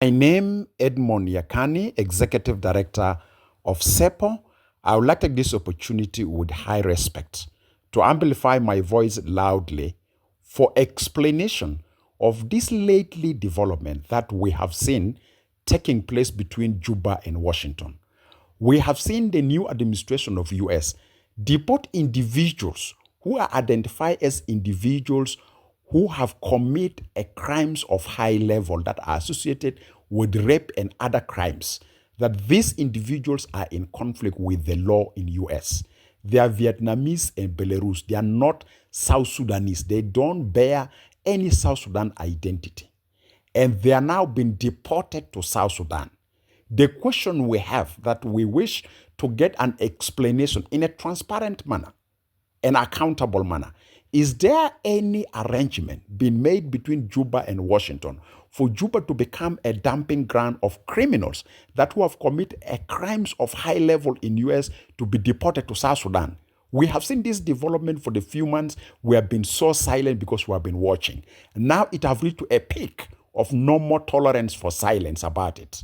My name Edmund Yakani, Executive Director of CEPO. I would like to take this opportunity with high respect to amplify my voice loudly for explanation of this lately development that we have seen taking place between Juba and Washington. We have seen the new administration of US deport individuals who are identified as individuals who have committed crimes of high level that are associated with rape and other crimes, that these individuals are in conflict with the law in US. They are Vietnamese and Belarus. They are not South Sudanese. They don't bear any South Sudan identity. And they are now being deported to South Sudan. The question we have that we wish to get an explanation in a transparent manner, an accountable manner. Is there any arrangement being made between Juba and Washington for Juba to become a dumping ground of criminals that who have committed crimes of high level in US to be deported to South Sudan? We have seen this development for the few months. We have been so silent because we have been watching. Now it has reached to a peak of no more tolerance for silence about it.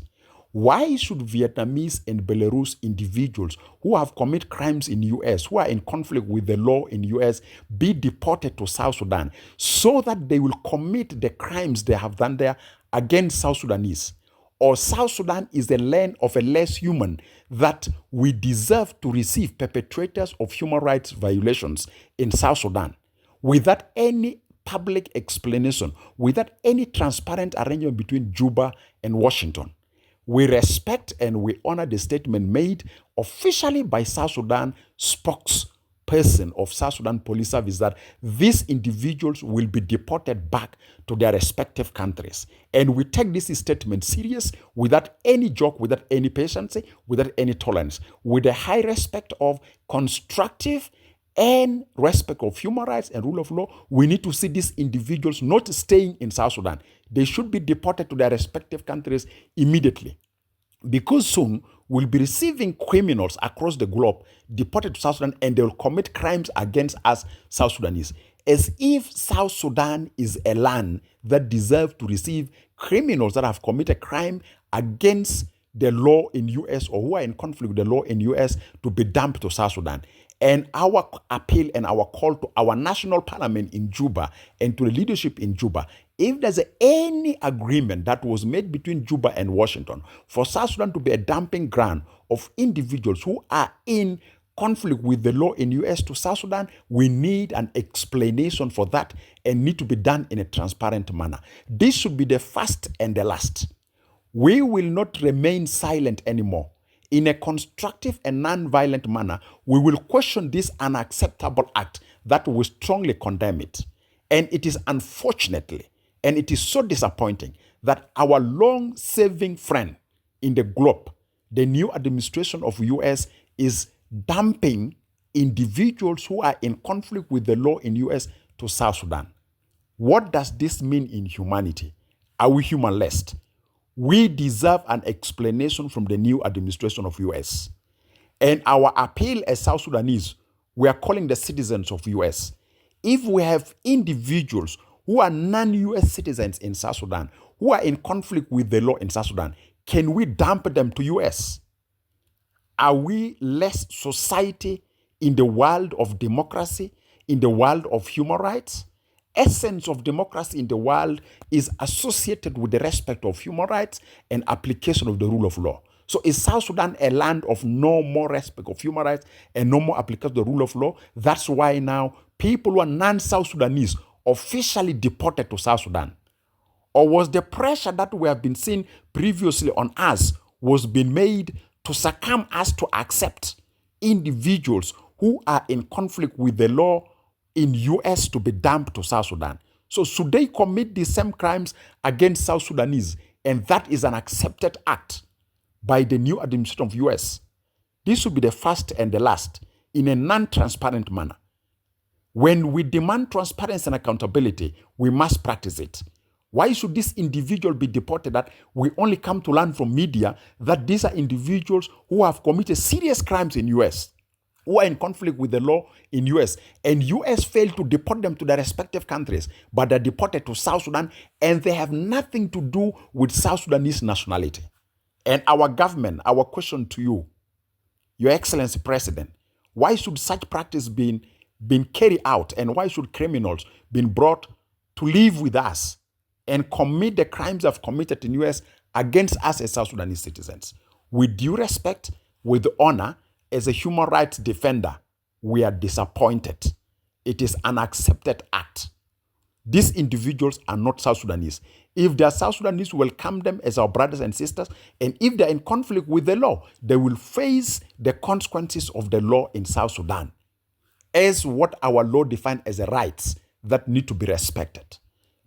Why should Vietnamese and Belarus individuals who have committed crimes in US, who are in conflict with the law in US, be deported to South Sudan so that they will commit the crimes they have done there against South Sudanese? Or South Sudan is the land of a less human that we deserve to receive perpetrators of human rights violations in South Sudan without any public explanation, without any transparent arrangement between Juba and Washington? We respect and we honor the statement made officially by South Sudan spokesperson of South Sudan Police Service that these individuals will be deported back to their respective countries. And we take this statement serious without any joke, without any patience, without any tolerance, with a high respect of constructive and respect of human rights and rule of law. We need to see these individuals not staying in South Sudan. They should be deported to their respective countries immediately, because soon we'll be receiving criminals across the globe deported to South Sudan, and they will commit crimes against us South Sudanese, as if South Sudan is a land that deserves to receive criminals that have committed crime against the law in US or who are in conflict with the law in US to be dumped to South Sudan. And our appeal and our call to our national parliament in Juba and to the leadership in Juba, if there's any agreement that was made between Juba and Washington for South Sudan to be a dumping ground of individuals who are in conflict with the law in US to South Sudan, we need an explanation for that and need to be done in a transparent manner. This should be the first and the last. We will not remain silent anymore. In a constructive and non-violent manner, we will question this unacceptable act that we strongly condemn it. And it is unfortunately, and it is so disappointing that our long-serving friend in the globe, the new administration of US, is dumping individuals who are in conflict with the law in US to South Sudan. What does this mean in humanity? Are we humanless? We deserve an explanation from the new administration of US. And our appeal as South Sudanese, we are calling the citizens of US. If we have individuals who are non-US citizens in South Sudan, who are in conflict with the law in South Sudan, can we dump them to US? Are we less society in the world of democracy, in the world of human rights? Essence of democracy in the world is associated with the respect of human rights and application of the rule of law. So is South Sudan a land of no more respect of human rights and no more application of the rule of law? That's why now people who are non-South Sudanese officially deported to South Sudan. Or was the pressure that we have been seeing previously on us was being made to succumb us to accept individuals who are in conflict with the law in US to be dumped to South Sudan? So should they commit the same crimes against South Sudanese? And that is an accepted act by the new administration of US. This should be the first and the last in a non-transparent manner. When we demand transparency and accountability, we must practice it. Why should this individual be deported that we only come to learn from media that these are individuals who have committed serious crimes in US? who are in conflict with the law in US, and US failed to deport them to their respective countries, but they're deported to South Sudan, and they have nothing to do with South Sudanese nationality. And our government, our question to you, Your Excellency President, why should such practice been carried out, and why should criminals be brought to live with us and commit the crimes they've committed in US against us as South Sudanese citizens? With due respect, with honor, as a human rights defender, we are disappointed. It is an unaccepted act. These individuals are not South Sudanese. If they are South Sudanese, we welcome them as our brothers and sisters. And if they're in conflict with the law, they will face the consequences of the law in South Sudan as what our law defines as a rights that need to be respected.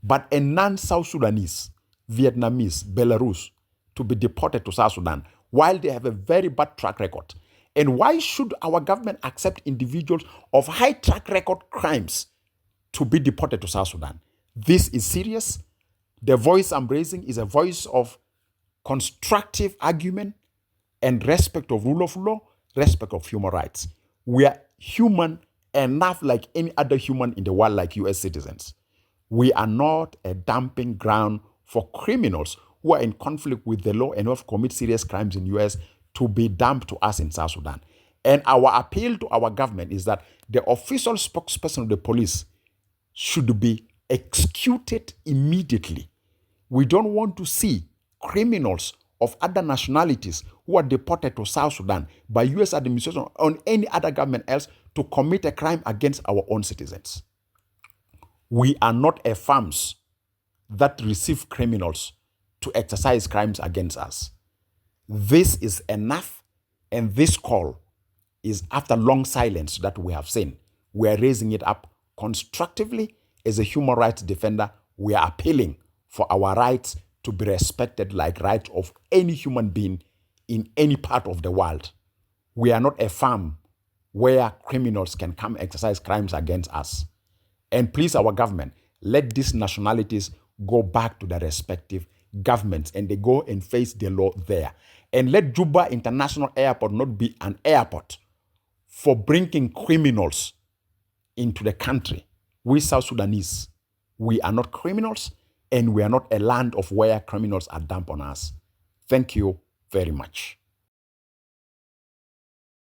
But a non-South Sudanese, Vietnamese, Belarus, to be deported to South Sudan while they have a very bad track record. And why should our government accept individuals of high track record crimes to be deported to South Sudan? This is serious. The voice I'm raising is a voice of constructive argument and respect of rule of law, respect of human rights. We are human enough like any other human in the world, like US citizens. We are not a dumping ground for criminals who are in conflict with the law and who have committed serious crimes in US to be dumped to us in South Sudan. And our appeal to our government is that the official spokesperson of the police should be executed immediately. We don't want to see criminals of other nationalities who are deported to South Sudan by US administration or any other government else to commit a crime against our own citizens. We are not a farms that receive criminals to exercise crimes against us. This is enough, and this call is after long silence that we have seen. We are raising it up constructively. As a human rights defender, we are appealing for our rights to be respected like rights of any human being in any part of the world. We are not a farm where criminals can come exercise crimes against us. And please, our government, let these nationalities go back to their respective governments and they go and face the law there. And let Juba International Airport not be an airport for bringing criminals into the country. We South Sudanese, we are not criminals, and we are not a land of where criminals are dumped on us. Thank you very much.